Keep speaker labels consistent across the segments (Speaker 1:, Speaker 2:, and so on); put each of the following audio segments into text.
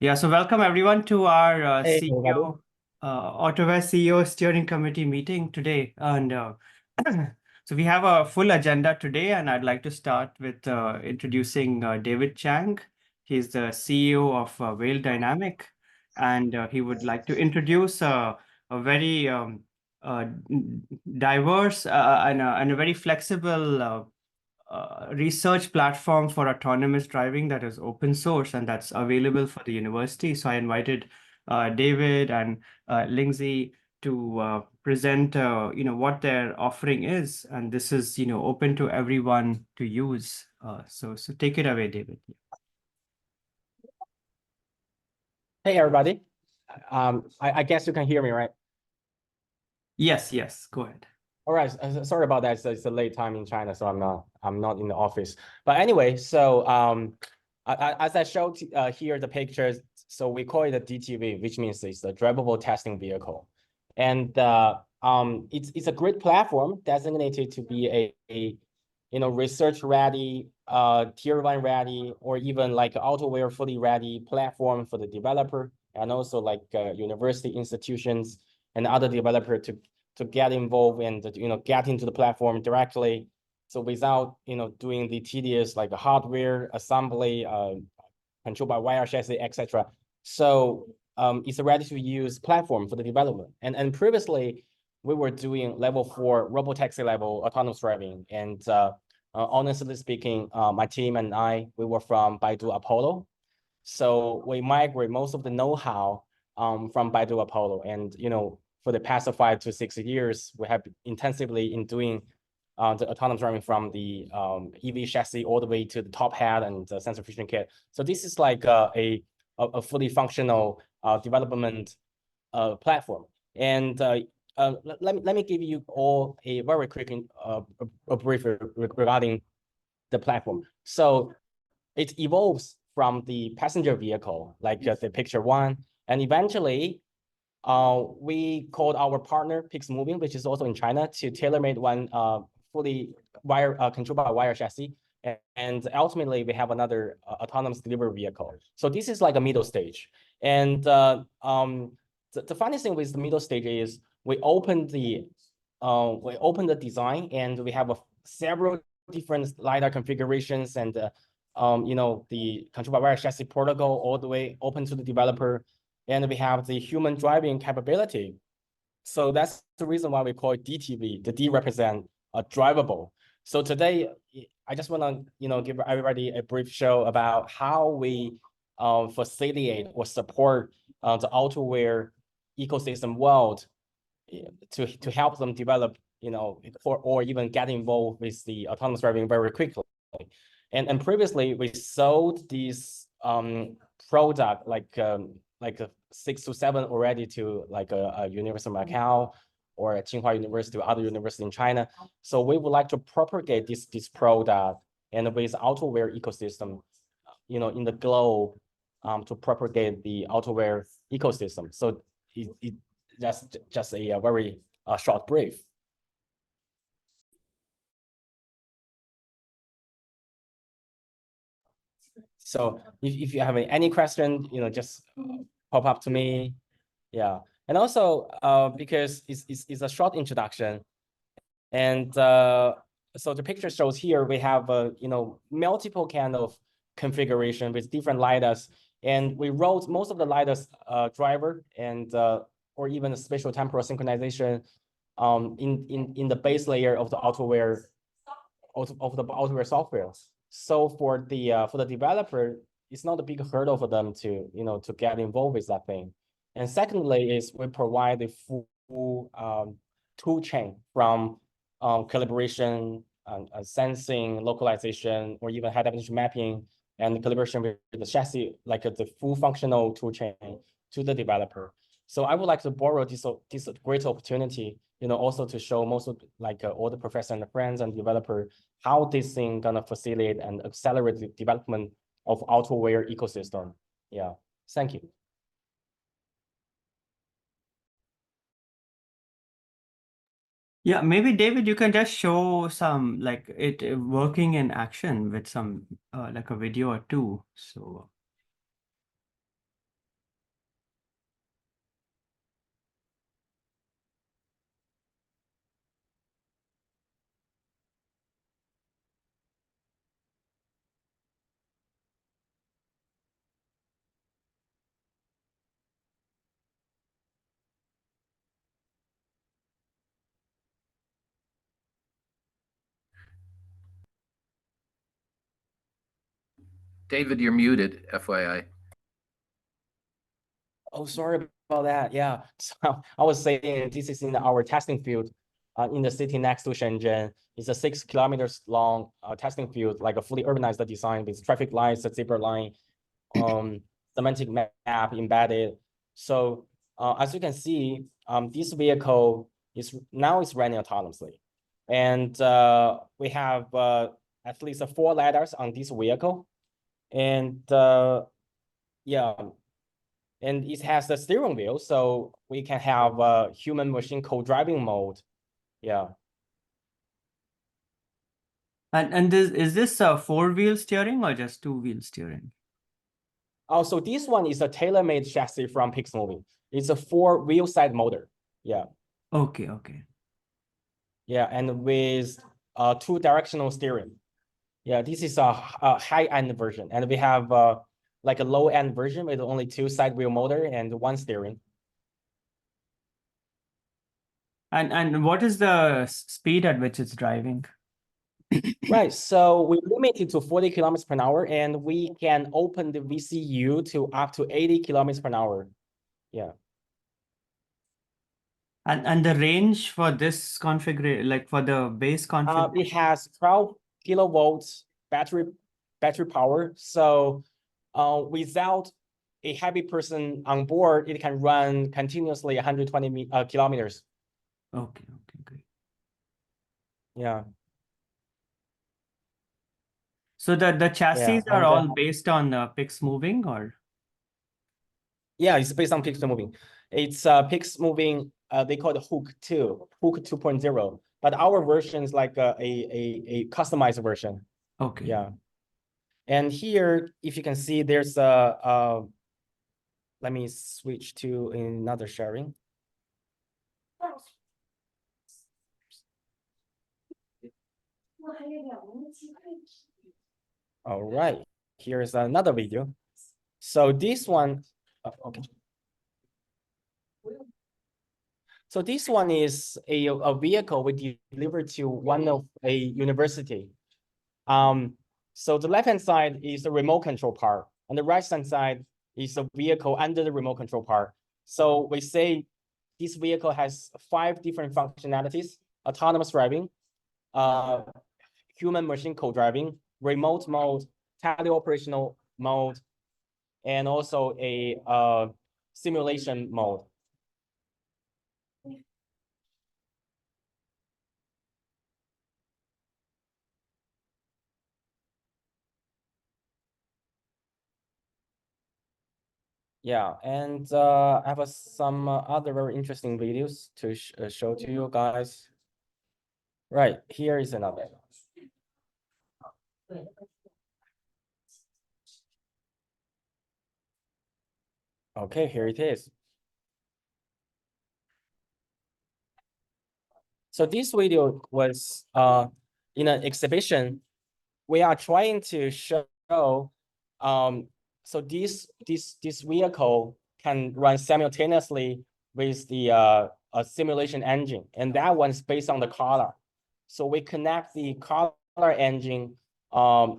Speaker 1: Yeah, so welcome everyone to our
Speaker 2: Hey, everybody.
Speaker 1: Autoware CEO Steering Committee meeting today. And so we have a full agenda today, and I'd like to start with introducing David Chang. He's the CEO of Whale Dynamic, and he would like to introduce a very uh, diverse and a very flexible research platform for autonomous driving that is open source and that's available for the university. So I invited David and Lindsay to present, what their offering is, and this is, open to everyone to use. So take it away, David.
Speaker 2: Hey, everybody. I guess you can hear me, right?
Speaker 1: Yes, go ahead.
Speaker 2: All right. Sorry about that. It's a late time in China, so I'm not in the office. But anyway, so as I showed here the pictures, so we call it a DTV, which means it's a drivable testing vehicle, and it's a great platform designated to be a research ready, tier one ready, or even like Autoware fully ready platform for the developer, and also like university institutions and other developer to get involved and get into the platform directly. So without doing the tedious like the hardware assembly, controlled by wire chassis, etc. So it's a ready to use platform for the development. And previously we were doing level 4 robotaxi level autonomous driving. And honestly speaking, my team and we were from Baidu Apollo. So we migrate most of the know-how from Baidu Apollo. And for the past 5 to 6 years, we have intensively in doing the autonomous driving from the EV chassis all the way to the top hat and the sensor fusion kit. So this is like a fully functional development platform. And let me give you all a very quick a brief regarding the platform. So it evolves from the passenger vehicle, like the picture one, and eventually we called our partner Pix Moving, which is also in China, to tailor-made one fully controlled by wire chassis. And ultimately, we have another autonomous delivery vehicle. So this is like a middle stage. And the funny thing with the middle stage is we open the design, and we have several different LiDAR configurations and the control by wire chassis protocol all the way open to the developer. And we have the human driving capability. So that's the reason why we call it DTV. The D represent a drivable. So today, I just want to give everybody a brief show about how we facilitate or support the Autoware ecosystem world to help them develop, or even get involved with the autonomous driving very quickly. And previously we sold these product like 6 to 7 already to like a University of Macau or a Tsinghua University or other university in China. So we would like to propagate this product and with Autoware ecosystem, in the globe, to propagate the Autoware ecosystem. So that's just a very short brief. So if you have any question, just pop up to me. Yeah. And also because it's a short introduction. And so the picture shows here we have multiple kind of configuration with different LiDARs. And we wrote most of the LiDARs driver and or even a spatial temporal synchronization in the base layer of the Autoware software. So for the developer, it's not a big hurdle for them to to get involved with that thing. And secondly is we provide a full tool chain from calibration, sensing, localization, or even high definition mapping and calibration with the chassis, like the full functional tool chain to the developer. So I would like to borrow this great opportunity, also to show most of like all the professors and the friends and developer how this thing gonna facilitate and accelerate the development of Autoware ecosystem. Yeah, thank you.
Speaker 1: Yeah, maybe David, you can just show some like it working in action with some like a video or two. So
Speaker 3: David, you're muted, FYI.
Speaker 2: Oh, sorry about that. Yeah. So I was saying this is in our testing field in the city next to Shenzhen. It's a 6 kilometers long testing field, like a fully urbanized design with traffic lights, a zebra line, semantic map embedded. So as you can see, this vehicle is now running autonomously. And we have at least 4 ladders on this vehicle. And yeah, and it has the steering wheel, so we can have a human machine co-driving mode. Yeah.
Speaker 1: And is this a 4-wheel steering or just 2-wheel steering?
Speaker 2: Also, this one is a tailor-made chassis from Pixmovie. It's a 4-wheel side motor. Yeah.
Speaker 1: Okay, okay.
Speaker 2: Yeah, and with 2-directional steering. Yeah, this is a high-end version, and we have like a low-end version with only 2 side wheel motor and 1 steering.
Speaker 1: And what is the speed at which it's driving?
Speaker 2: Right, so we limit it to 40 kilometers per hour, and we can open the VCU to up to 80 kilometers per hour. Yeah.
Speaker 1: And the range for this configuration, like for the base configuration?
Speaker 2: It has 12 kilovolts battery power. So without a heavy person on board, it can run continuously 120 kilometers.
Speaker 1: Okay, okay, great.
Speaker 2: Yeah.
Speaker 1: So the chassis
Speaker 2: Yeah,
Speaker 1: are
Speaker 2: and
Speaker 1: all based on Pixmoving or?
Speaker 2: yeah, it's based on Pixmoving. It's Pixmoving. They call it Hook 2, Hook 2.0. But our version is like a customized version.
Speaker 1: Okay.
Speaker 2: Yeah. And here, if you can see, there's let me switch to another sharing. All right, here's another video. So this one, okay. So this one is a vehicle we delivered to one of a university. So the left-hand side is the remote control part, and the right-hand side is the vehicle under the remote control part. So we say this vehicle has 5 different functionalities: autonomous driving, human machine co-driving, remote mode, teleoperational mode, and also a simulation mode. Yeah, and I have some other very interesting videos to show to you guys. Right, here is another. Okay, here it is. So this video was in an exhibition. We are trying to show so this vehicle can run simultaneously with the a simulation engine, and that one's based on the color. So we connect the color engine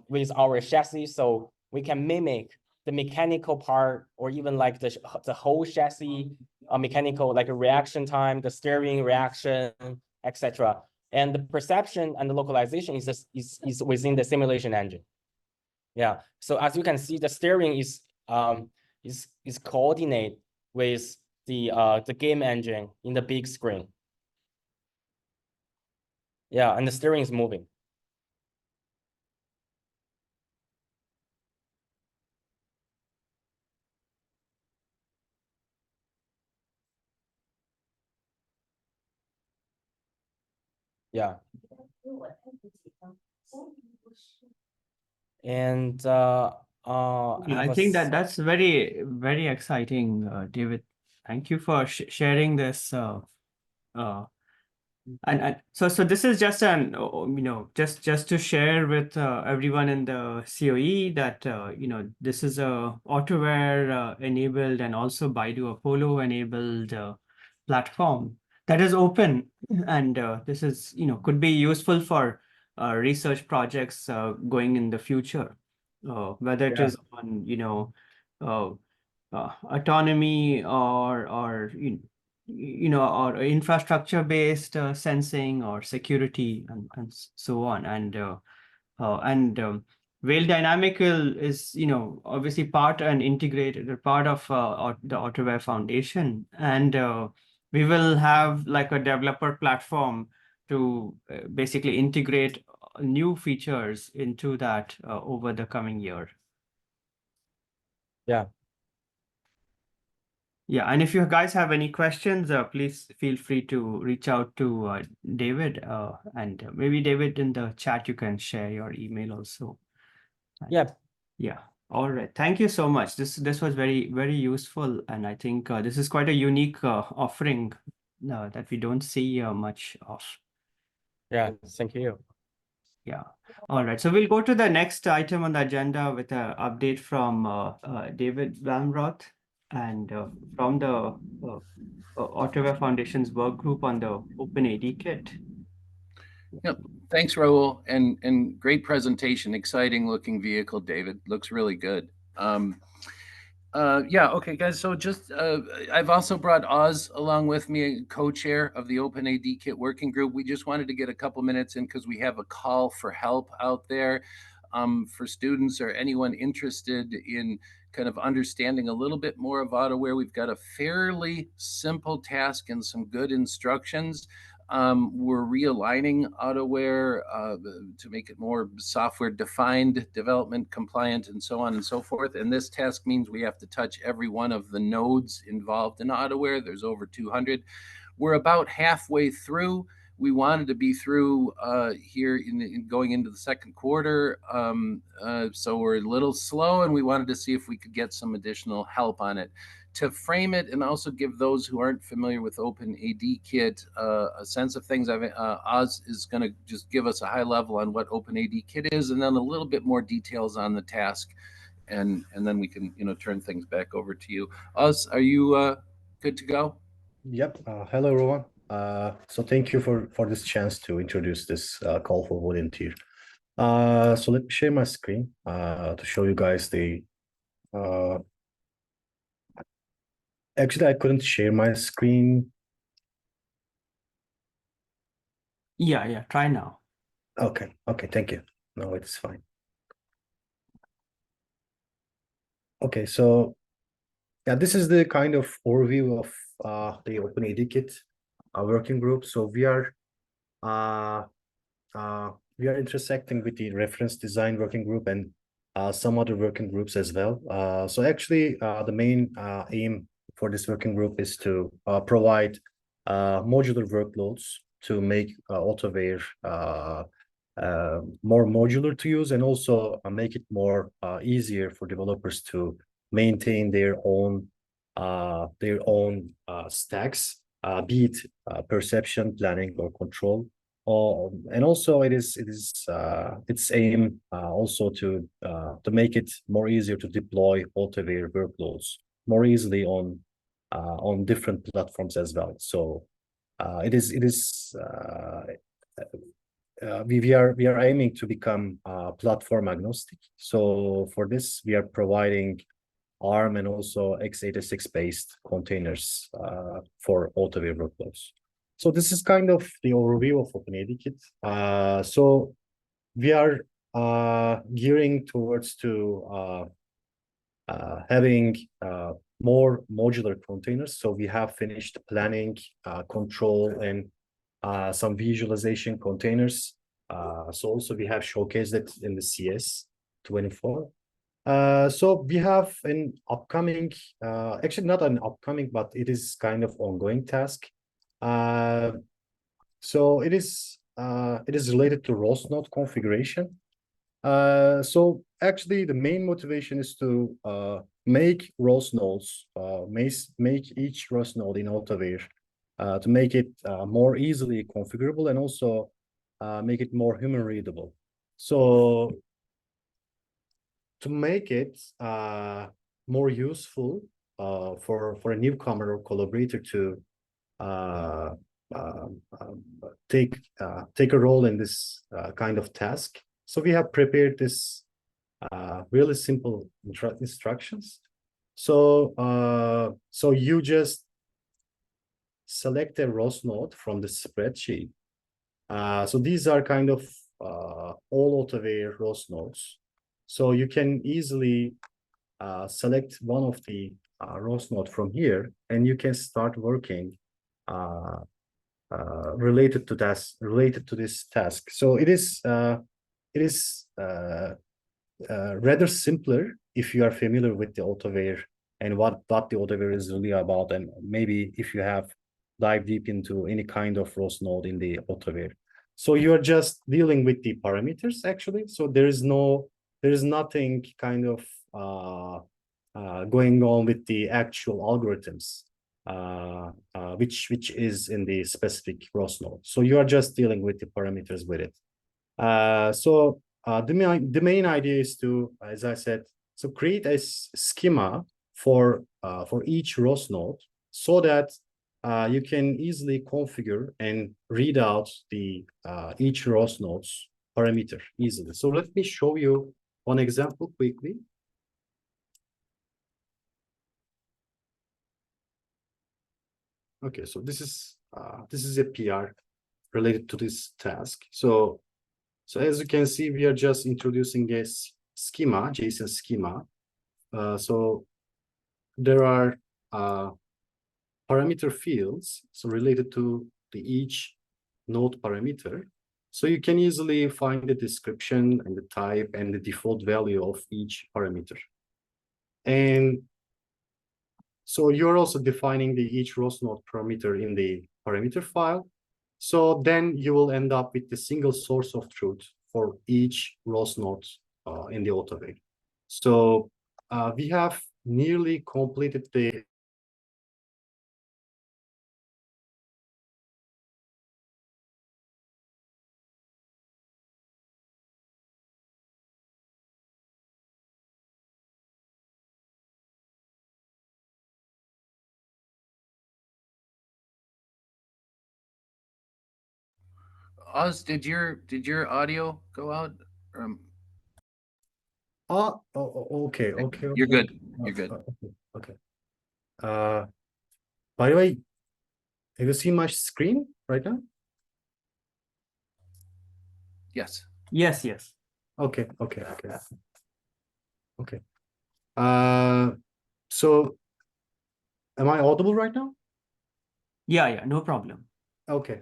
Speaker 2: with our chassis, so we can mimic the mechanical part, or even like the whole chassis mechanical, like a reaction time, the steering reaction, etc. And the perception and the localization is within the simulation engine. Yeah. So as you can see, the steering is coordinate with the game engine in the big screen. Yeah, and the steering is moving. Yeah. And
Speaker 1: I think that's very, very exciting, David. Thank you for sharing this. And so this is just an just to share with everyone in the CoE that this is a Autoware enabled and also Baidu Apollo enabled platform that is open, and this is could be useful for research projects going in the future. whether it
Speaker 2: Yeah.
Speaker 1: is on, uh, autonomy or or infrastructure based sensing or security and so on. And Whale Dynamical is, obviously part and integrated, a part of the Autoware Foundation. And we will have like a developer platform to basically integrate new features into that over the coming year.
Speaker 2: Yeah.
Speaker 1: Yeah, and if you guys have any questions, please feel free to reach out to David, and maybe David, in the chat you can share your email also.
Speaker 2: Yeah.
Speaker 1: Yeah. All right. Thank you so much. This was very, very useful, and I think this is quite a unique offering that we don't see much of.
Speaker 2: Yeah. Thank you.
Speaker 1: Yeah. All right. So we'll go to the next item on the agenda with an update from David Walmroth and from the Autoware Foundation's work group on the OpenAD kit.
Speaker 3: Yep. Thanks, Raul, and great presentation. Exciting looking vehicle, David. Looks really good. Yeah, okay, guys. So just I've also brought Oz along with me, co-chair of the OpenAD Kit Working Group. We just wanted to get a couple minutes in because we have a call for help out there for students or anyone interested in kind of understanding a little bit more of Autoware. We've got a fairly simple task and some good instructions. We're realigning Autoware to make it more software defined, development compliant, and so on and so forth. And this task means we have to touch every one of the nodes involved in Autoware. There's over 200. We're about halfway through. We wanted to be through here in going into the second quarter. So we're a little slow, and we wanted to see if we could get some additional help on it. To frame it and also give those who aren't familiar with OpenAD Kit a sense of things, Oz is going to just give us a high level on what OpenAD Kit is, and then a little bit more details on the task, and then we can turn things back over to you. Oz, are you good to go?
Speaker 4: Yep. Hello, everyone. So thank you for this chance to introduce this call for volunteer. So let me share my screen to show you guys the. Actually, I couldn't share my screen.
Speaker 1: Yeah. Try now.
Speaker 4: Okay. Thank you. No, it's fine. Okay. So yeah, this is the kind of overview of the OpenAD Kit working group. So we are intersecting with the reference design working group and some other working groups as well. So actually, the main aim for this working group is to provide modular workloads to make Autoware more modular to use, and also make it more easier for developers to maintain their own stacks, be it perception, planning, or control. And also its aim also to make it more easier to deploy Autoware workloads more easily on different platforms as well. So we are aiming to become platform agnostic. So for this, we are providing ARM and also x86 based containers for Autoware workloads. So this is kind of the overview of OpenAD Kit. So we are gearing towards to having more modular containers. So we have finished planning, control, and some visualization containers. So also we have showcased it in the CS 24. So we have an upcoming, actually not an upcoming, but it is kind of ongoing task. So it is related to ROS node configuration. So actually the main motivation is to make ROS nodes, make each ROS node in Autoware to make it more easily configurable, and also make it more human readable. So to make it more useful for a newcomer or collaborator to take a role in this kind of task, so we have prepared this really simple instructions. So so you just select a ROS node from the spreadsheet. So these are kind of all Autoware ROS nodes. So you can easily select one of the ROS node from here, and you can start working related to this task. So it is rather simpler if you are familiar with the Autoware and what the Autoware is really about, and maybe if you have dived deep into any kind of ROS node in the Autoware. So you are just dealing with the parameters actually. So there is nothing kind of going on with the actual algorithms, which is in the specific ROS node. So you are just dealing with the parameters with it. The main idea is to, as I said, so create a schema for each ROS node so that you can easily configure and read out the each ROS node's parameter easily. So let me show you one example quickly. Okay, so this is a PR related to this task. So as you can see, we are just introducing a schema, JSON schema. So there are parameter fields, so related to each node parameter. So you can easily find the description and the type and the default value of each parameter. And so you're also defining each ROS node parameter in the parameter file. So then you will end up with the single source of truth for each ROS node in the Autoware. So we have nearly completed the
Speaker 3: Oz, did your audio go out?
Speaker 4: okay.
Speaker 3: You're good. You're good.
Speaker 4: Okay. By the way, have you seen my screen right now?
Speaker 3: Yes.
Speaker 1: Yes, yes.
Speaker 4: Okay. So am I audible right now?
Speaker 1: Yeah, no problem.
Speaker 4: Okay.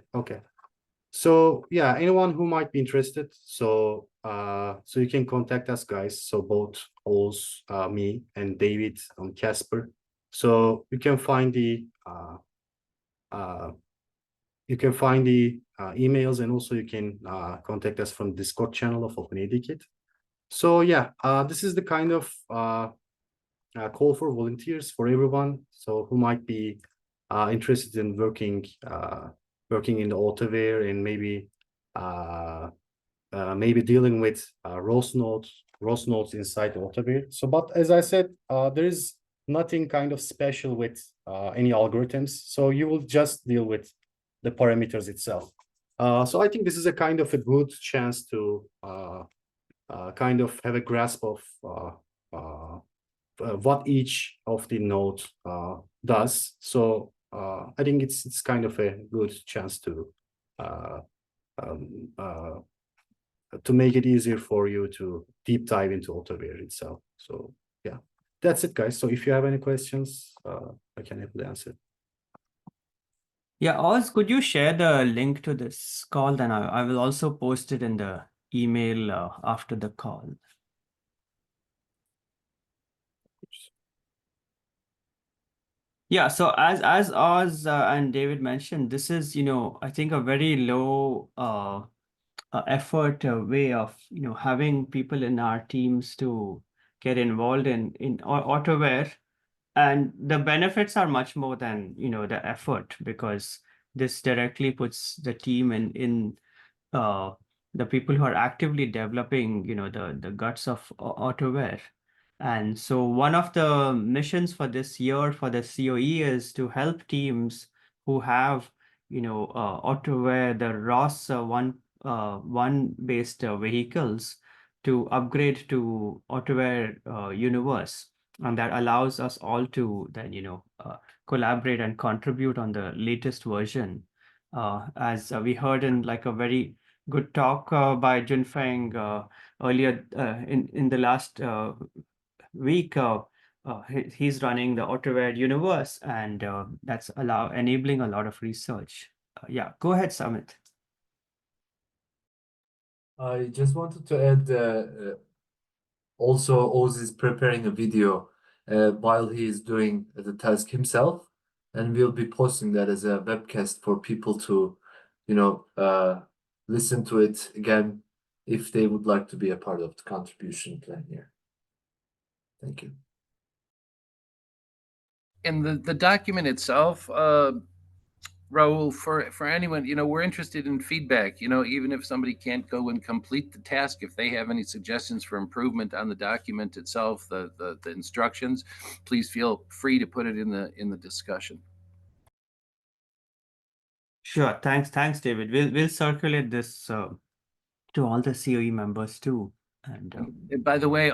Speaker 4: So yeah, anyone who might be interested, so so you can contact us, guys. So both Oz, me, and David and Casper. So you can find the emails, and also you can contact us from Discord channel of OpenADKit. So yeah, this is the kind of call for volunteers for everyone. So who might be interested in working in the Autoware and maybe dealing with ROS nodes inside the Autoware. So, but as I said, there is nothing kind of special with any algorithms. So you will just deal with the parameters itself. So I think this is a kind of a good chance to kind of have a grasp of what each of the nodes does. So I think it's kind of a good chance to make it easier for you to deep dive into Autoware itself. So yeah, that's it, guys. So if you have any questions, I can help answer.
Speaker 1: Yeah, Oz, could you share the link to this call? Then I will also post it in the email after the call. Yeah, so as Oz and David mentioned, this is, I think a very low effort way of, having people in our teams to get involved in Autoware. And the benefits are much more than, the effort, because this directly puts the team in the people who are actively developing, the guts of Autoware. And so one of the missions for this year for the CoE is to help teams who have, Autoware, the ROS one based vehicles, to upgrade to Autoware Universe, and that allows us all to then collaborate and contribute on the latest version. As we heard in like a very good talk by Junfeng earlier in the last week. He's running the Autoware universe, and that's enabling a lot of research. Yeah, go ahead, Samit.
Speaker 5: I just wanted to add also Oz is preparing a video while he is doing the task himself, and we'll be posting that as a webcast for people to, listen to it again if they would like to be a part of the contribution plan here. Thank you.
Speaker 3: And the document itself, Raul, for anyone, we're interested in feedback. Even if somebody can't go and complete the task, if they have any suggestions for improvement on the document itself, the instructions, please feel free to put it in the discussion.
Speaker 1: Sure. Thanks, David. We'll circulate this to all the CoE members too.
Speaker 3: And by the way,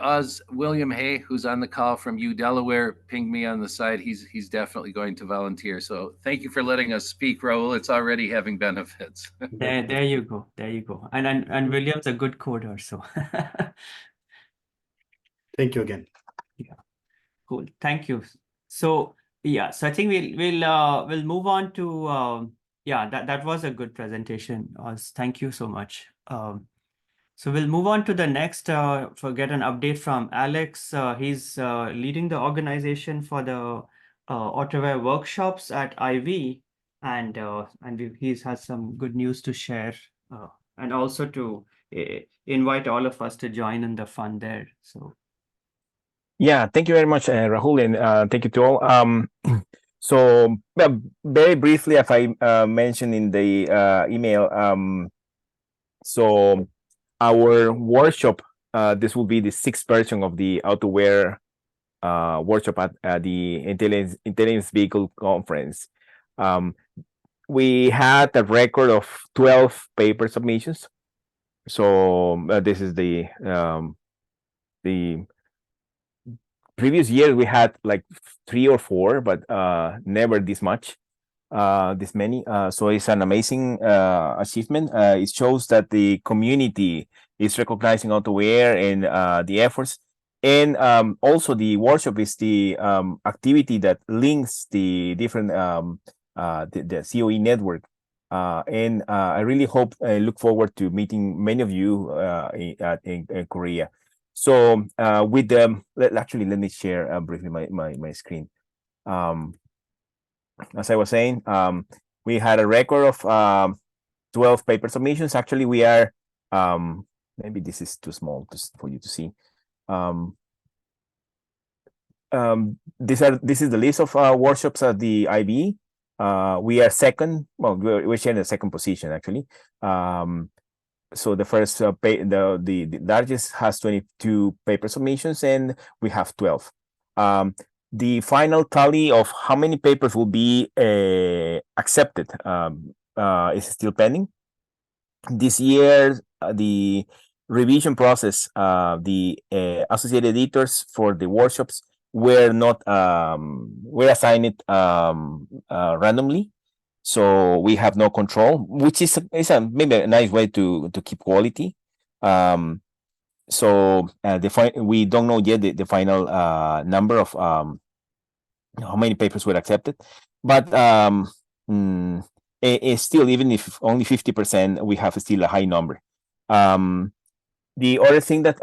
Speaker 3: William Hay, who's on the call from Delaware, pinged me on the side. He's definitely going to volunteer. So thank you for letting us speak, Raul. It's already having benefits.
Speaker 1: There you go. And William's a good coder, so.
Speaker 4: Thank you again.
Speaker 1: Yeah, cool. Thank you. So yeah, so I think we'll move on to yeah, that was a good presentation. Thank you so much. So we'll move on to the next get an update from Alex. He's leading the organization for the Autoware workshops at IV, and he has some good news to share, and also to invite all of us to join in the fun there. So.
Speaker 6: Yeah, thank you very much, Rahul, and thank you to all. So very briefly, as I mentioned in the email, so our workshop, this will be the 6th version of the Autoware workshop at the Intelligence Vehicle Conference. We had a record of 12 paper submissions. So this is the previous year we had like 3 or 4, but never this much. This many, so it's an amazing achievement. It shows that the community is recognizing Autoware and the efforts, and also the workshop is the activity that links the different the CoE network, and I really look forward to meeting many of you in Korea. So with them, actually let me share briefly my screen. As I was saying, we had a record of 12 paper submissions. Actually, we are, maybe this is too small for you to see. This is the list of workshops at the IB. We are second. Well, we're sharing the second position actually. So the first, the largest has 22 paper submissions, and we have 12. The final tally of how many papers will be accepted is still pending. This year, the revision process, the associate editors for the workshops were not were assigned randomly, so we have no control, which is maybe a nice way to keep quality. So we don't know yet the final number of how many papers were accepted, but it's still, even if only 50%, we have still a high number. The other thing that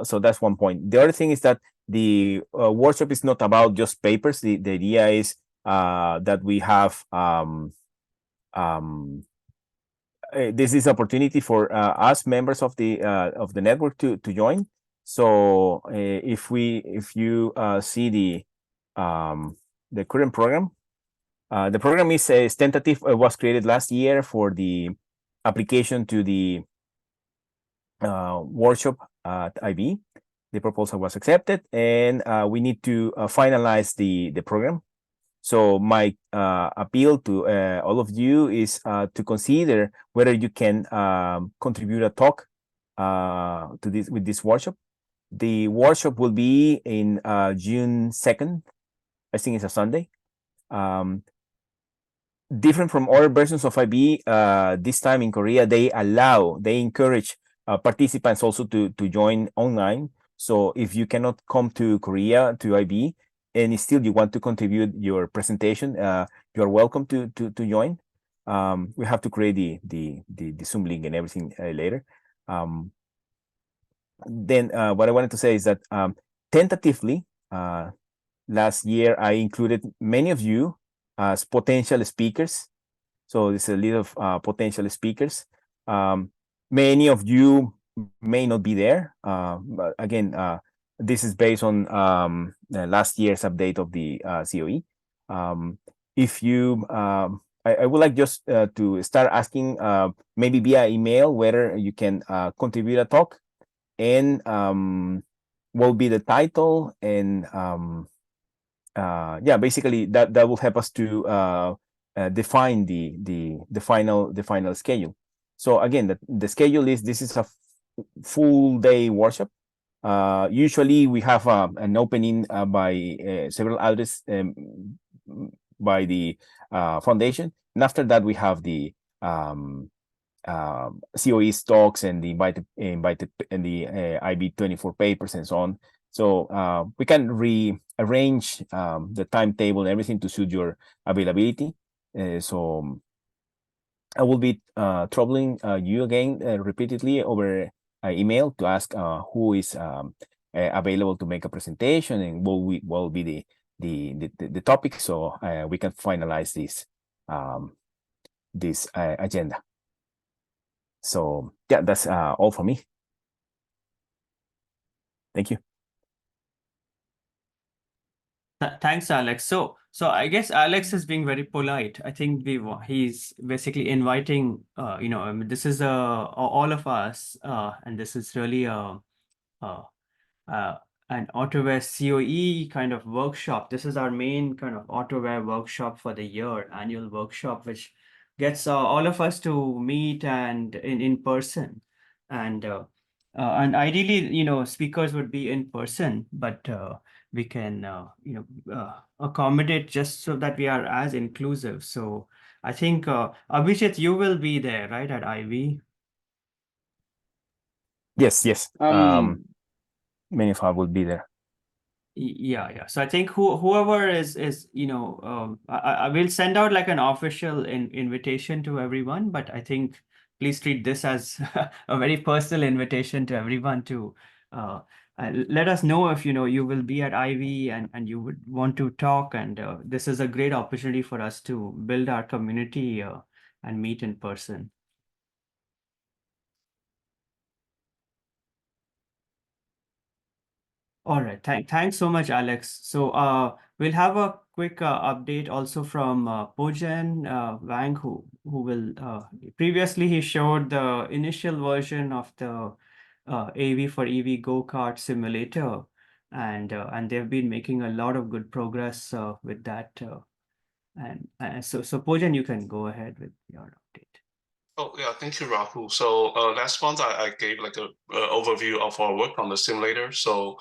Speaker 6: so that's one point. The other thing is that the workshop is not about just papers. The idea is that we have this is opportunity for us members of the network to join. So if you see the current program, the program is tentative. It was created last year for the application to the workshop at IB. The proposal was accepted, and we need to finalize the program. So my appeal to all of you is to consider whether you can contribute a talk to this with this workshop. The workshop will be in June 2nd. I think it's a Sunday. Different from other versions of IB, this time in Korea, they encourage participants also to join online. So if you cannot come to Korea to IB and still you want to contribute your presentation, you're welcome to join. We have to create the Zoom link and everything later. Then what I wanted to say is that tentatively, last year I included many of you as potential speakers. So there's a list of potential speakers. Many of you may not be there. But again, this is based on last year's update of the CoE. If you, I would like just to start asking maybe via email whether you can contribute a talk, and what will be the title, and yeah, basically that will help us to define the final schedule. So again, the schedule is, this is a full day workshop. Usually we have an opening by several others by the foundation, and after that we have the CoE talks and the invited and the IB24 papers and so on. So we can rearrange the timetable and everything to suit your availability. So I will be troubling you again repeatedly over email to ask who is available to make a presentation and what will be the topic, so we can finalize this agenda. So yeah, that's all for me. Thank you.
Speaker 1: Thanks, Alex. So I guess Alex is being very polite. I think he's basically inviting, this is all of us, and this is really an Autoware CoE kind of workshop. This is our main kind of Autoware workshop for the year, annual workshop, which gets all of us to meet and in person, and ideally, speakers would be in person, but we can accommodate just so that we are as inclusive. So I think Abhijit, you will be there, right, at IB?
Speaker 6: Yes. Many of us will be there.
Speaker 1: Yeah. So I think whoever is I will send out like an official invitation to everyone, but I think please treat this as a very personal invitation to everyone to let us know if you will be at IB and you would want to talk, and this is a great opportunity for us to build our community and meet in person. All right. Thanks so much, Alex. So we'll have a quick update also from Pojan Wang, who will previously he showed the initial version of the AV for EV go-kart simulator, and they've been making a lot of good progress with that. So Pojan, you can go ahead with your update.
Speaker 7: Oh yeah, thank you, Rahul. So last month I gave like a overview of our work on the simulator. So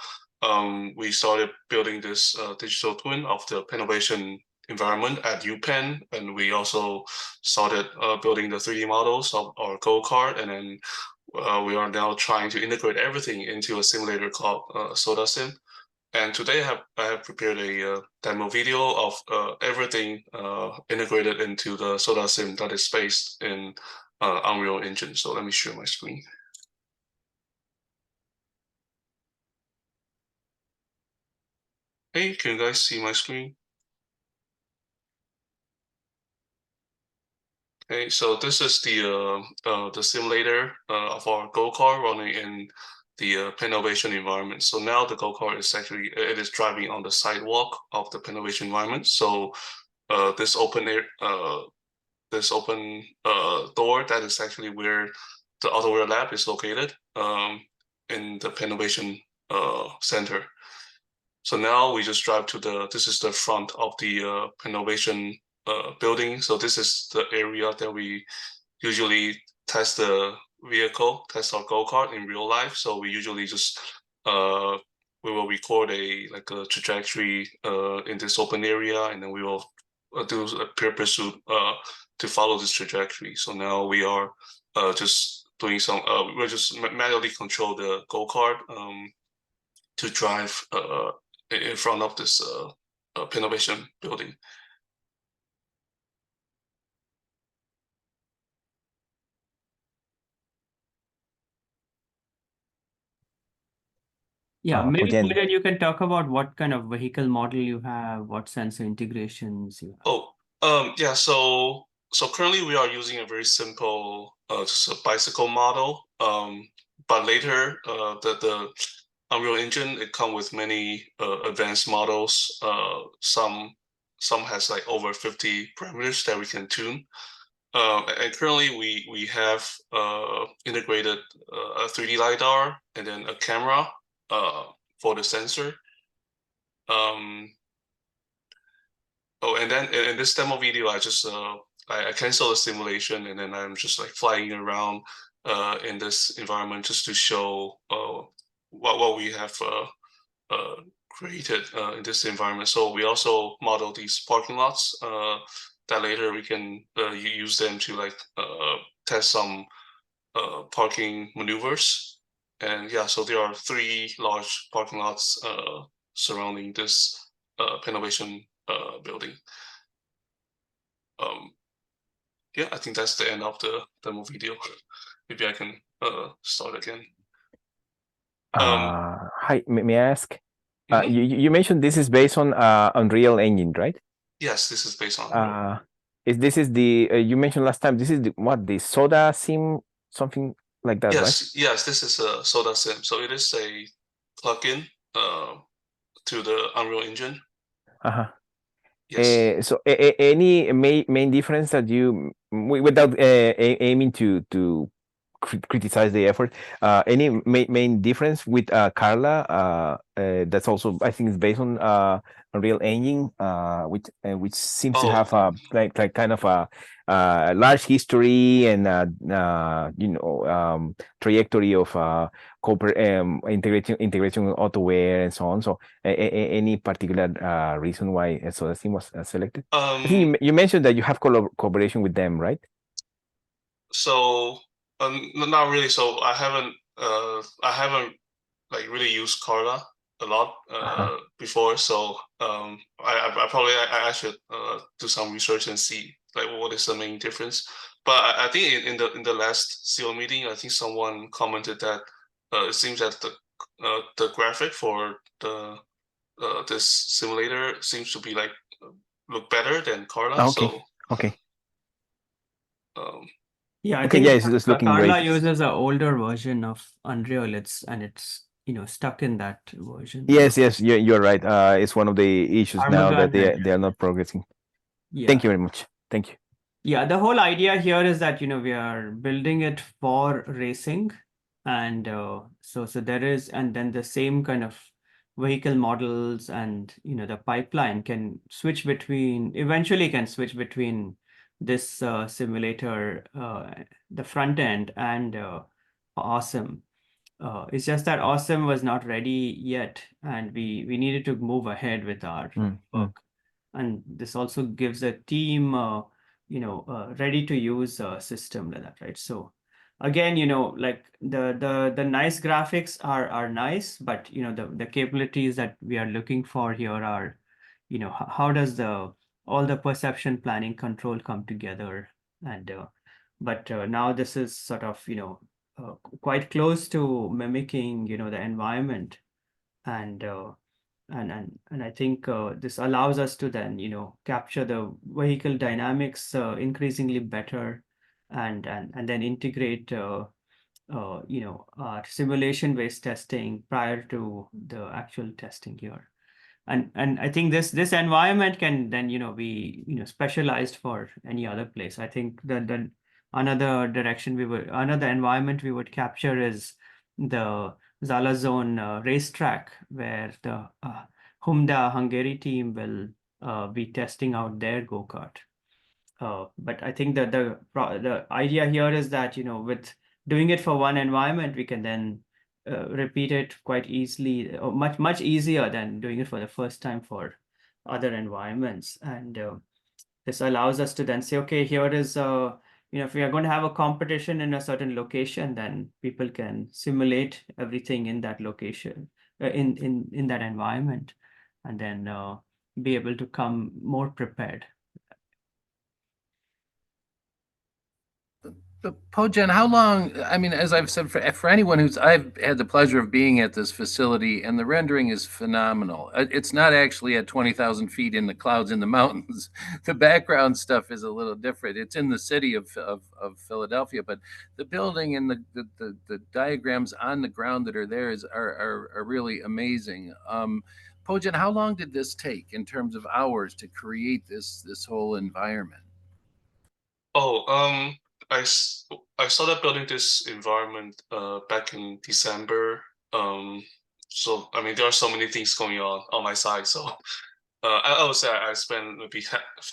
Speaker 7: we started building this digital twin of the Pennovation environment at UPenn, and we also started building the 3D models of our go-kart, and then we are now trying to integrate everything into a simulator called SodaSim. And today I have prepared a demo video of everything integrated into the SodaSim that is based in Unreal Engine. So let me share my screen. Hey, can you guys see my screen? Okay, so this is the simulator of our go-kart running in the Pennovation environment. So now the go-kart is actually it is driving on the sidewalk of the Pennovation environment. So this open door, that is actually where the Autoware lab is located in the Pennovation center. So now we just drive to this is the front of the Pennovation building. So this is the area that we usually test the vehicle, test our go-kart in real life. So we usually just we will record a trajectory in this open area, and then we will do a peer pursuit to follow this trajectory. So now we are just doing some we're just manually control the go-kart to drive in front of this Pennovation building.
Speaker 1: Yeah, maybe
Speaker 6: Again.
Speaker 1: Poojan, you can talk about what kind of vehicle model you have, what sensor integrations you have.
Speaker 7: Yeah. So currently we are using a very simple just a bicycle model. But later the Unreal Engine, it come with many advanced models. Some has like over 50 parameters that we can tune. And currently we have integrated a 3D LiDAR and then a camera for the sensor. And then in this demo video, I just I cancel the simulation, and then I'm just like flying around in this environment just to show what we have created in this environment. So we also model these parking lots that later we can use them to like test some parking maneuvers. And yeah, so there are 3 large parking lots surrounding this Pennovation building. Yeah, I think that's the end of the demo video. Maybe I can start again.
Speaker 6: Hi, may I ask?
Speaker 7: Mhm.
Speaker 6: You mentioned this is based on Unreal Engine, right?
Speaker 7: Yes, this is based on
Speaker 6: This is the you mentioned last time. This is the Soda Sim, something like that, right?
Speaker 7: Yes, this is a Soda Sim. So it is a plugin to the Unreal Engine.
Speaker 6: Uh-huh.
Speaker 7: Yes.
Speaker 6: So any main difference that you without aiming to criticize the effort, any main difference with Carla? That's also, I think, is based on Unreal Engine, which seems to have like kind of a large history and trajectory of integration with Autoware and so on. So any particular reason why SodaSim was selected? I think you mentioned that you have collaboration with them, right?
Speaker 7: So not really. So I haven't like really used Carla a lot before. So I should do some research and see like what is the main difference. But I think in the last CEO meeting, I think someone commented that it seems that the graphic for the this simulator seems to be like look better than Carla.
Speaker 6: Okay.
Speaker 7: So
Speaker 6: okay.
Speaker 1: Yeah, I
Speaker 6: Okay,
Speaker 1: think
Speaker 6: yeah, it's looking
Speaker 1: Carla
Speaker 6: great.
Speaker 1: uses an older version of Unreal. It's stuck in that version.
Speaker 6: Yes, you're right. It's one of the issues now that
Speaker 1: Armageddon.
Speaker 6: they are not progressing.
Speaker 1: Yeah.
Speaker 6: Thank you very much. Thank you.
Speaker 1: Yeah, the whole idea here is that we are building it for racing, and so there is, and then the same kind of vehicle models and the pipeline can switch between, eventually can switch between this simulator, the front end, and Awesome. It's just that Awesome was not ready yet, and we needed to move ahead with our work. And this also gives a team, ready to use a system like that, right? So again, like the nice graphics are nice, but the capabilities that we are looking for here are, how does all the perception, planning, control come together? And but now this is sort of quite close to mimicking the environment, and and I think this allows us to then capture the vehicle dynamics increasingly better, and then integrate our simulation based testing prior to the actual testing here. And I think this environment can then be specialized for any other place. I think the another environment we would capture is the Zala Zone racetrack, where the Humda Hungary team will be testing out their go-kart. But I think that the idea here is that with doing it for one environment, we can then repeat it quite easily, or much easier than doing it for the first time for other environments. And this allows us to then say, okay, here is if we are going to have a competition in a certain location, then people can simulate everything in that location, in that environment, and then be able to come more prepared.
Speaker 3: Pojen, how long, I mean, as I've said, for anyone I've had the pleasure of being at this facility, and the rendering is phenomenal. It's not actually at 20,000 feet in the clouds in the mountains. The background stuff is a little different. It's in the city of Philadelphia, but the building and the diagrams on the ground that are there are really amazing. Pojen, how long did this take in terms of hours to create this whole environment?
Speaker 7: Oh, I started building this environment back in December. So I mean there are so many things going on my side. So I would say I spent maybe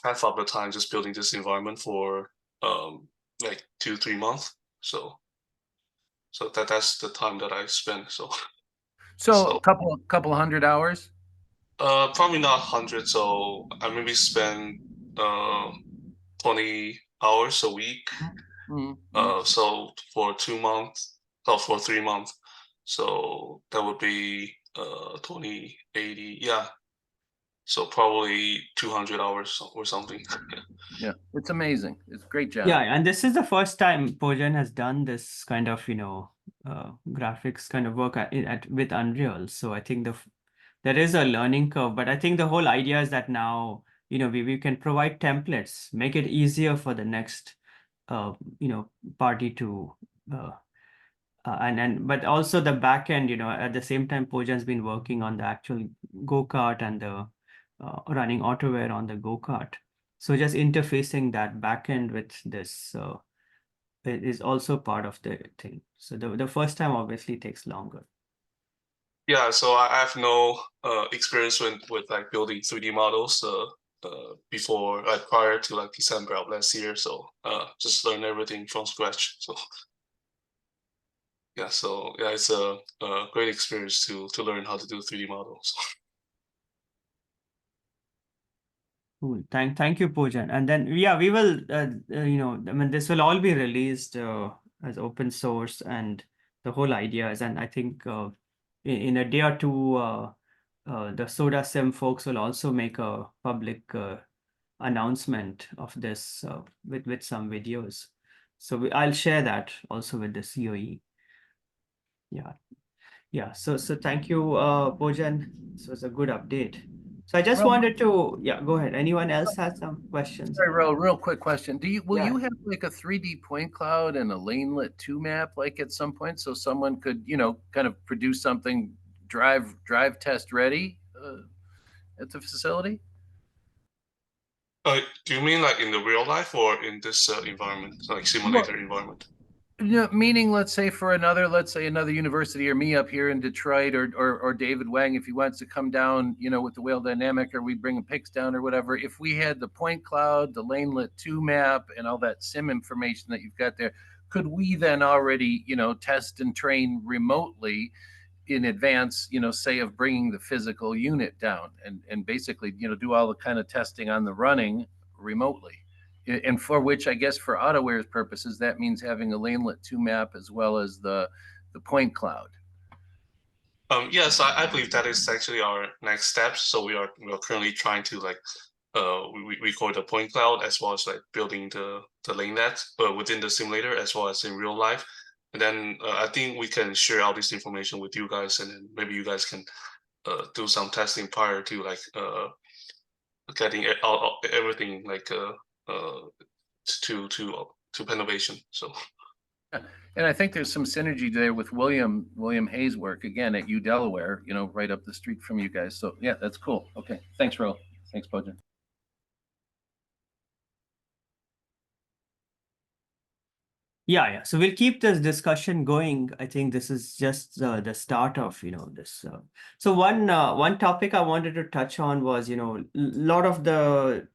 Speaker 7: half of the time just building this environment for like 2-3 months. So that's the time that I spent. So
Speaker 3: So a couple hundred hours?
Speaker 7: probably not 100. So I maybe spend 20 hours a week. So for 2 months or for 3 months, so that would be 20, 80, yeah. So probably 200 hours or something.
Speaker 3: Yeah, it's amazing. It's a great job.
Speaker 1: Yeah, and this is the first time Pojen has done this kind of graphics kind of work with Unreal. So I think there is a learning curve, but I think the whole idea is that now we can provide templates, make it easier for the next party to but also the back end, at the same time Pojan's been working on the actual go-kart and the running Autoware on the go-kart. So just interfacing that back end with this is also part of the thing. So the first time obviously takes longer.
Speaker 7: Yeah, so I have no experience with like building 3D models before, like prior to like December of last year. So just learn everything from scratch. So yeah, it's a great experience to learn how to do 3D models.
Speaker 1: Cool. Thank you, Pojan. And then we will I mean this will all be released as open source, and the whole idea is, and I think in a day or two the Soda Sim folks will also make a public announcement of this with some videos. So I'll share that also with the CoE. Yeah. So thank you, Pojan. This was a good update. So I just wanted to, go ahead. Anyone else has some questions?
Speaker 3: Sorry, real quick question. Will
Speaker 1: Yeah.
Speaker 3: you have like a 3D point cloud and a lanelet 2 map like at some point, so someone could, kind of produce something drive test ready at the facility?
Speaker 7: Do you mean like in the real life or in this environment, like simulator environment?
Speaker 3: Meaning, let's say another university, or me up here in Detroit, or David Wang, if he wants to come down, with the whale dynamic, or we bring a PIX down or whatever. If we had the point cloud, the lanelet 2 map, and all that sim information that you've got there, could we then already, test and train remotely in advance, say of bringing the physical unit down, and basically, do all the kind of testing on the running remotely? And for which, I guess, for Autoware's purposes, that means having a lanelet 2 map as well as the point cloud.
Speaker 7: Yes, I believe that is actually our next step. So we are currently trying to like we record the point cloud as well as like building the lanelet, but within the simulator as well as in real life. And then I think we can share all this information with you guys, and then maybe you guys can do some testing prior to like getting everything like to Pennovation. So
Speaker 3: and I think there's some synergy there with William Hayes' work again at U Delaware, right up the street from you guys. So yeah, that's cool. Okay, thanks, Ro. Thanks, Pojan.
Speaker 1: Yeah. So we'll keep this discussion going. I think this is just the start of this. So one topic I wanted to touch on was a lot of the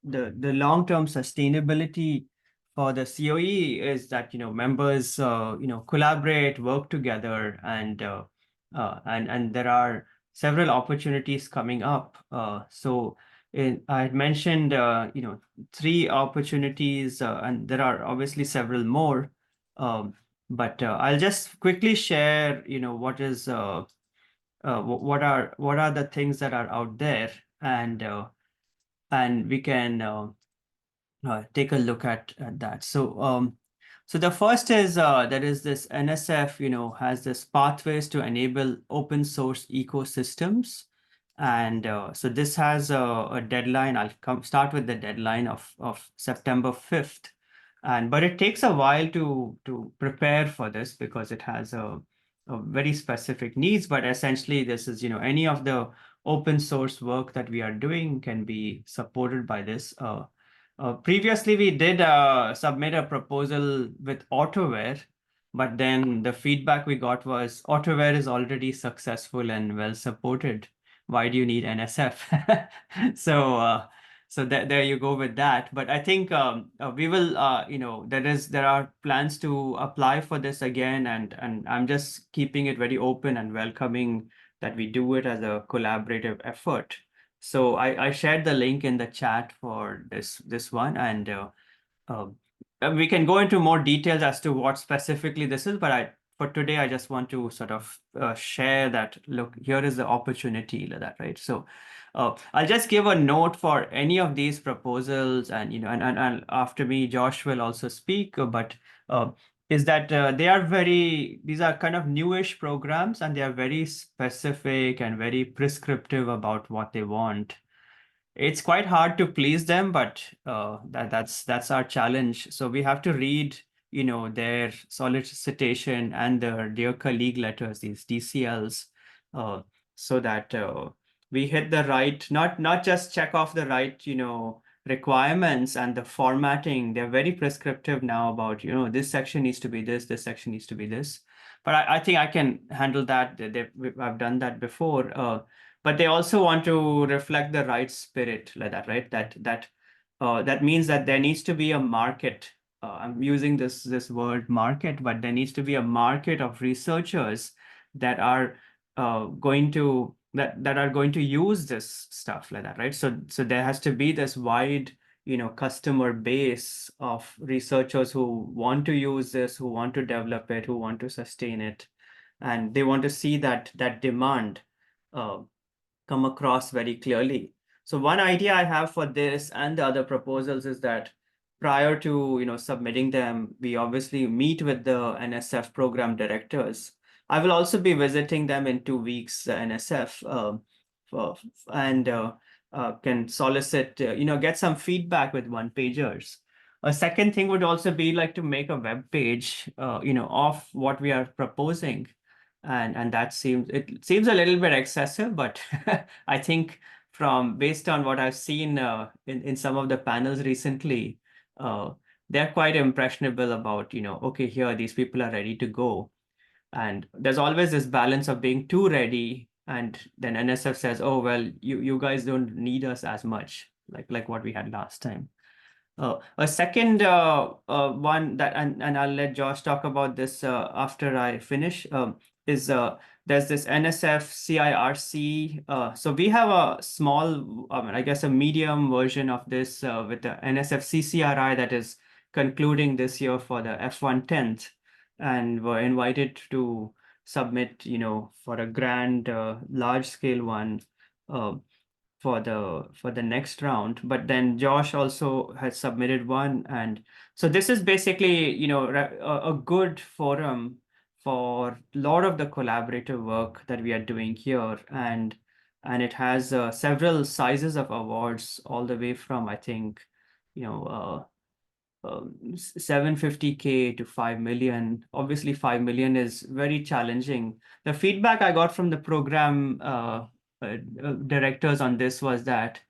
Speaker 1: the long-term sustainability for the CoE is that, members, collaborate, work together, and there are several opportunities coming up. I had mentioned, 3 opportunities, and there are obviously several more. But I'll just quickly share, what are the things that are out there, and we can take a look at that. So the first is there is this NSF, has this pathways to enable open source ecosystems. And so this has a deadline. I'll start with the deadline of September 5th. But it takes a while to prepare for this because it has a very specific needs. But essentially, this is, any of the open source work that we are doing can be supported by this. Previously, we did submit a proposal with Autoware, but then the feedback we got was Autoware is already successful and well supported. Why do you need NSF? So there you go with that. But I think we will, there are plans to apply for this again, and I'm just keeping it very open and welcoming that we do it as a collaborative effort. So I shared the link in the chat for this one, and we can go into more details as to what specifically this is, but for today, I just want to sort of share that, look, here is the opportunity like that, right? So I'll just give a note for any of these proposals, and and after me, Josh will also speak, but is that these are kind of newish programs, and they are very specific and very prescriptive about what they want. It's quite hard to please them, but that's our challenge. So we have to read, their solicitation and their dear colleague letters, these DCLs, so that we hit the right, not just check off the right, requirements and the formatting. They're very prescriptive now about, this section needs to be this section needs to be this. But I think I can handle that. I've done that before. But they also want to reflect the right spirit like that, right? That means that there needs to be a market. I'm using this word market, but there needs to be a market of researchers that are going to use this stuff like that, right? So there has to be this wide, customer base of researchers who want to use this, who want to develop it, who want to sustain it, and they want to see that demand come across very clearly. So one idea I have for this and the other proposals is that prior to submitting them, we obviously meet with the NSF program directors. I will also be visiting them in 2 weeks, the NSF, and can solicit, get some feedback with one-pagers. A second thing would also be like to make a web page, of what we are proposing. And that seems a little bit excessive, but I think based on what I've seen in some of the panels recently, they're quite impressionable about, okay, here these people are ready to go. And there's always this balance of being too ready, and then NSF says, oh, well, you guys don't need us as much, like what we had last time. A second one that, and I'll let Josh talk about this after I finish, is there's this NSF CIRC. So we have a small, I guess a medium version of this with the NSF CCRI that is concluding this year for the F110th, and we're invited to submit, for a grand large scale one for the next round. But then Josh also has submitted one, and so this is basically a good forum for a lot of the collaborative work that we are doing here, and it has several sizes of awards all the way from, I think, 750K to 5 million. Obviously, 5 million is very challenging. The feedback I got from the program directors on this was that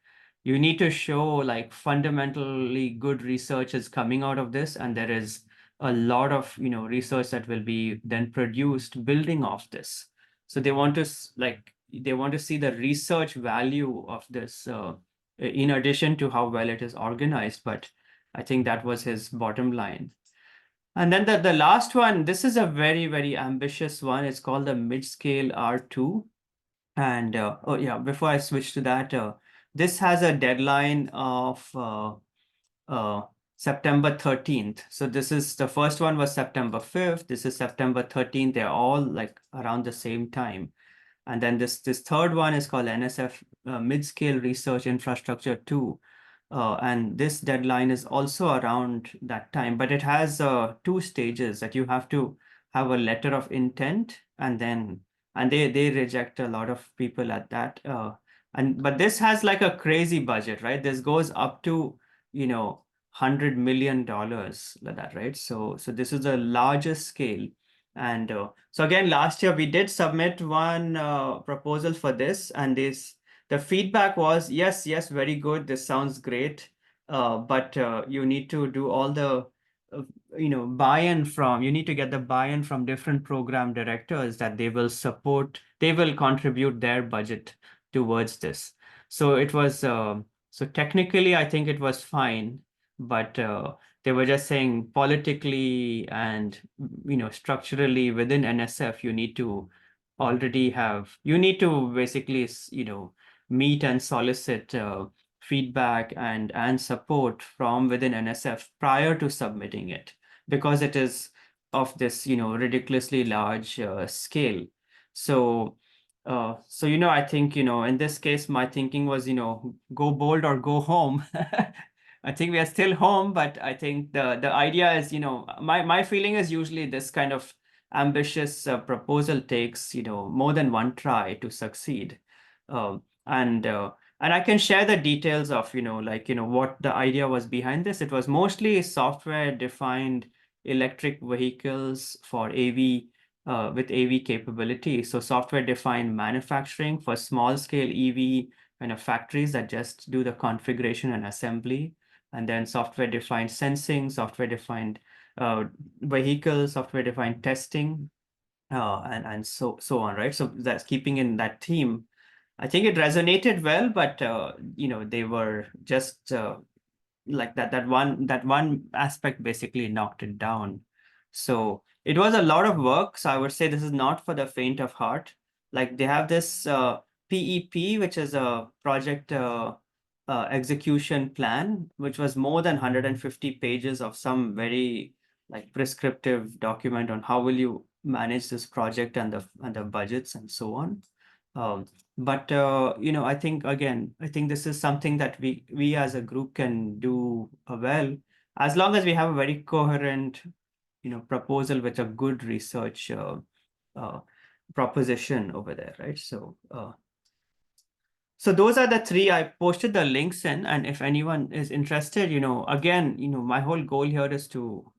Speaker 1: you need to show like fundamentally good research is coming out of this, and there is a lot of research that will be then produced building off this. So they want to see the research value of this in addition to how well it is organized. But I think that was his bottom line. And then the last one, this is a very, very ambitious one. It's called the mid-scale R2. And oh yeah, before I switch to that, this has a deadline of uh, September 13th. So this is the first one was September 5th. This is September 13th. They're all like around the same time. And then this third one is called NSF Mid-Scale Research Infrastructure 2. And this deadline is also around that time, but it has 2 stages that you have to have a letter of intent, and they reject a lot of people at that. But this has like a crazy budget, right? This goes up to, $100 million like that, right? So this is the largest scale. And so again, last year we did submit one proposal for this, and the feedback was, yes, very good. This sounds great. But you need to do all the, buy-in you need to get the buy-in from different program directors that they will contribute their budget towards this. So it was, so technically, I think it was fine, but they were just saying politically and, structurally within NSF, you need to basically, meet and solicit feedback and support from within NSF prior to submitting it, because it is of this, ridiculously large scale. So, I think, in this case, my thinking was, go bold or go home. I think we are still home, but I think the idea is, my feeling is usually this kind of ambitious proposal takes, more than one try to succeed. And I can share the details of, what the idea was behind this. It was mostly software-defined electric vehicles for AV, with AV capability. So software-defined manufacturing for small-scale EV factories that just do the configuration and assembly, and then software-defined sensing, software-defined vehicles, software-defined testing, and so on, right? So that's keeping in that theme. I think it resonated well, but they were just like that one aspect basically knocked it down. So it was a lot of work. So I would say this is not for the faint of heart. Like they have this PEP, which is a project execution plan, which was more than 150 pages of some very like prescriptive document on how will you manage this project and the budgets and so on. But I think this is something that we as a group can do well, as long as we have a very coherent, proposal with a good research uh, proposition over there, right? So those are the three. I posted the links in, and if anyone is interested, again, my whole goal here is to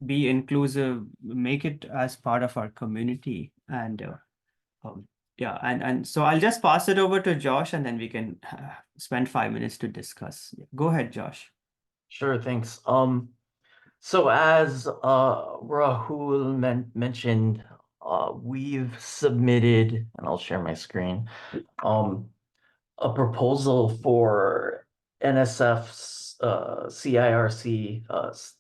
Speaker 1: be inclusive, make it as part of our community, and yeah, and so I'll just pass it over to Josh, and then we can spend 5 minutes to discuss. Go ahead, Josh.
Speaker 8: Sure, thanks. So as Rahul mentioned, we've submitted, and I'll share my screen, a proposal for NSF's CIRC,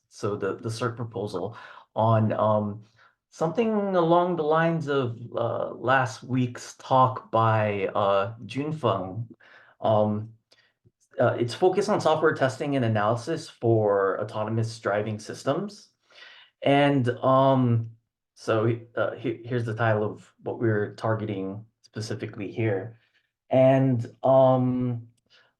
Speaker 8: so the CERT proposal on something along the lines of last week's talk by Junfeng. It's focused on software testing and analysis for autonomous driving systems. And so here's the title of what we're targeting specifically here. And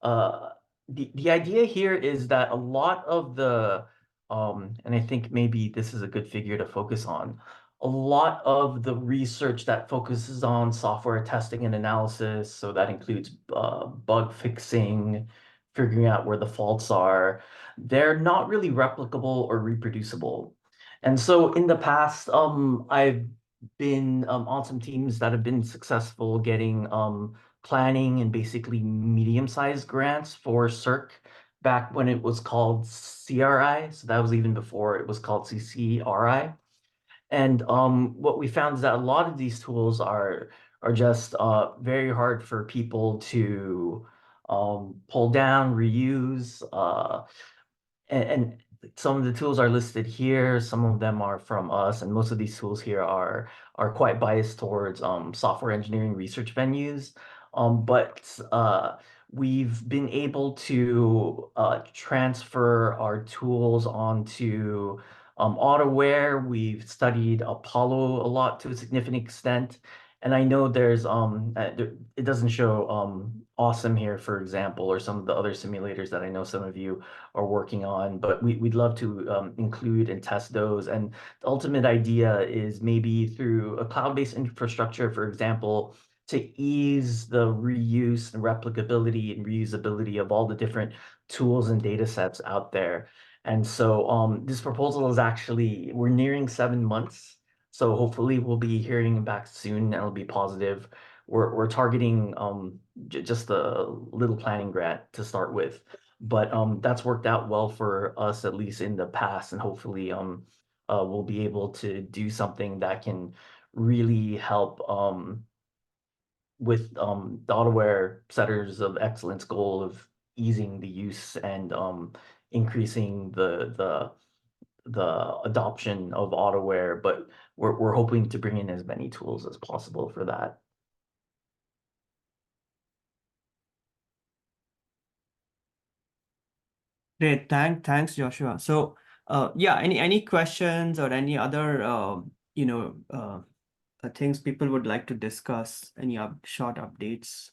Speaker 8: the idea here is that a lot of the, and I think maybe this is a good figure to focus on, a lot of the research that focuses on software testing and analysis, so that includes bug fixing, figuring out where the faults are, they're not really replicable or reproducible. And so in the past, I've been on some teams that have been successful getting planning and basically medium-sized grants for CERC back when it was called CRI. So that was even before it was called CCRI. And what we found is that a lot of these tools are just very hard for people to pull down, reuse, and some of the tools are listed here. Some of them are from us, and most of these tools here are quite biased towards software engineering research venues. But we've been able to transfer our tools onto Autoware. We've studied Apollo a lot to a significant extent. And I know there's it doesn't show Awesome here, for example, or some of the other simulators that I know some of you are working on, but we'd love to include and test those. And the ultimate idea is maybe through a cloud-based infrastructure, for example, to ease the reuse and replicability and reusability of all the different tools and data sets out there. And so this proposal is actually, we're nearing 7 months. So hopefully we'll be hearing back soon and it'll be positive. We're targeting just a little planning grant to start with, but that's worked out well for us, at least in the past, and hopefully we'll be able to do something that can really help with the Autoware Setters of Excellence goal of easing the use and increasing the adoption of Autoware, but we're hoping to bring in as many tools as possible for that.
Speaker 1: Great, thanks, Joshua. So, yeah, any questions or any other things people would like to discuss? Any short updates?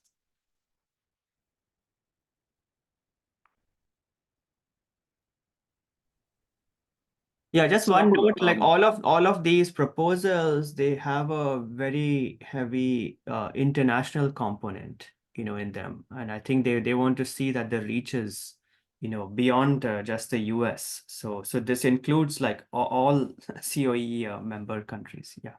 Speaker 1: Yeah, just one note, like all of these proposals, they have a very heavy international component, in them. And I think they want to see that the reach is, beyond just the US. So this includes like all CoE member countries. Yeah.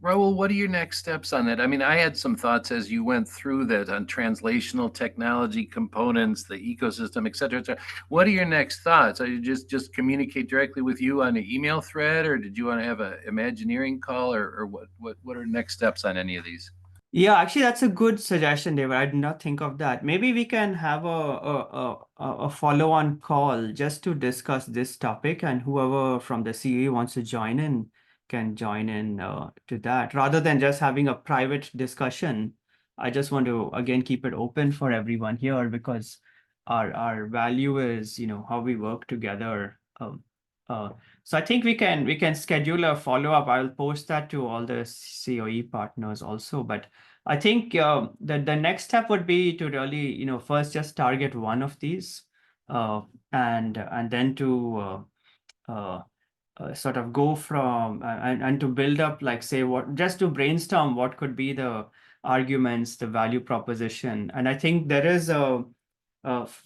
Speaker 3: Raul, what are your next steps on that? I mean, I had some thoughts as you went through that on translational technology components, the ecosystem, et cetera, et cetera. What are your next thoughts? Are you just communicate directly with you on an email thread, or did you want to have an Imagineering call, or what are next steps on any of these?
Speaker 1: Yeah, actually, that's a good suggestion, David. I did not think of that. Maybe we can have a follow-on call just to discuss this topic, and whoever from the CE wants to join in can join in to that. Rather than just having a private discussion, I just want to again keep it open for everyone here because our value is, how we work together. So I think we can schedule a follow-up. I'll post that to all the CoE partners also. But I think the next step would be to really, first just target one of these, and then to sort of go from and to build up, like say just to brainstorm what could be the arguments, the value proposition. And I think there is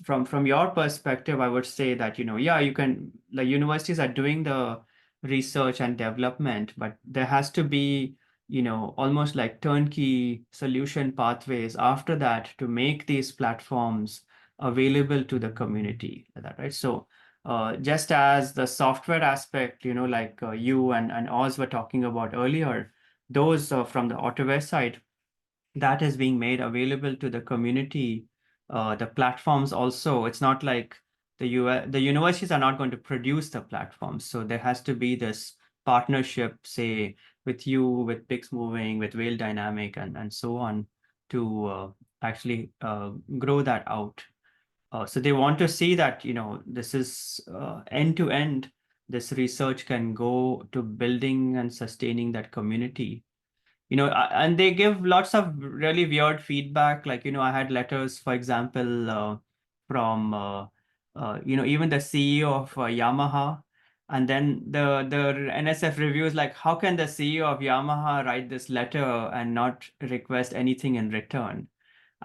Speaker 1: from your perspective, I would say that, yeah, you can, like universities are doing the research and development, but there has to be, almost like turnkey solution pathways after that to make these platforms available to the community. Right? So just as the software aspect, like you and Oz were talking about earlier, those from the Autoware side, that is being made available to the community. The platforms also, it's not like the universities are not going to produce the platforms. So there has to be this partnership, say, with you, with Pix Moving, with Whale Dynamic, and so on, to actually grow that out. So they want to see that, this is end to end, this research can go to building and sustaining that community. And they give lots of really weird feedback. Like, I had letters, for example, from, even the CEO of Yamaha. And then the NSF reviews, like, how can the CEO of Yamaha write this letter and not request anything in return?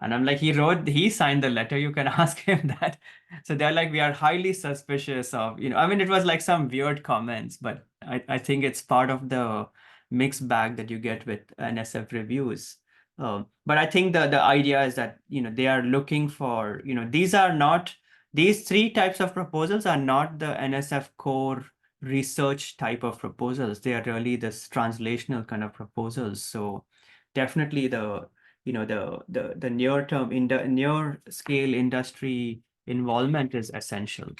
Speaker 1: And I'm like, he signed the letter, you can ask him that. So they're like, we are highly suspicious of, I mean, it was like some weird comments, but I think it's part of the mixed bag that you get with NSF reviews. But I think the idea is that, they are looking for, these three types of proposals are not the NSF core research type of proposals. They are really this translational kind of proposals. So definitely the near term, near scale industry involvement is essential.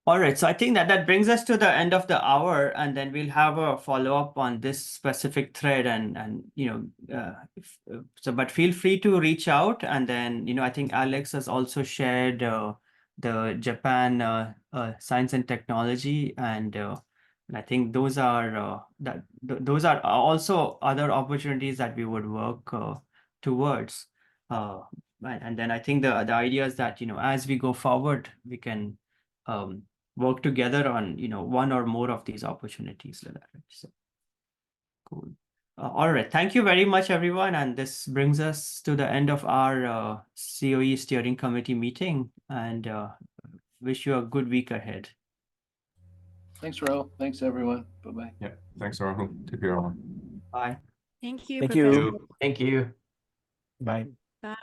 Speaker 1: All right, so I think that brings us to the end of the hour, and then we'll have a follow-up on this specific thread, and but feel free to reach out, and then I think Alex has also shared the Japan science and technology, and I think those are those are also other opportunities that we would work towards, and then I think the idea is that as we go forward, we can work together on one or more of these opportunities. So cool. All right, thank you very much, everyone, and this brings us to the end of our CoE steering committee meeting, and wish you a good week ahead.
Speaker 3: Thanks, Rahul. Thanks, everyone. Bye-bye.
Speaker 9: Yeah, thanks, Rahul. Take care, all.
Speaker 1: Bye.
Speaker 10: Thank you,
Speaker 6: Thank
Speaker 10: Professor.
Speaker 6: you.
Speaker 8: Thank you.
Speaker 6: Bye.
Speaker 10: Bye.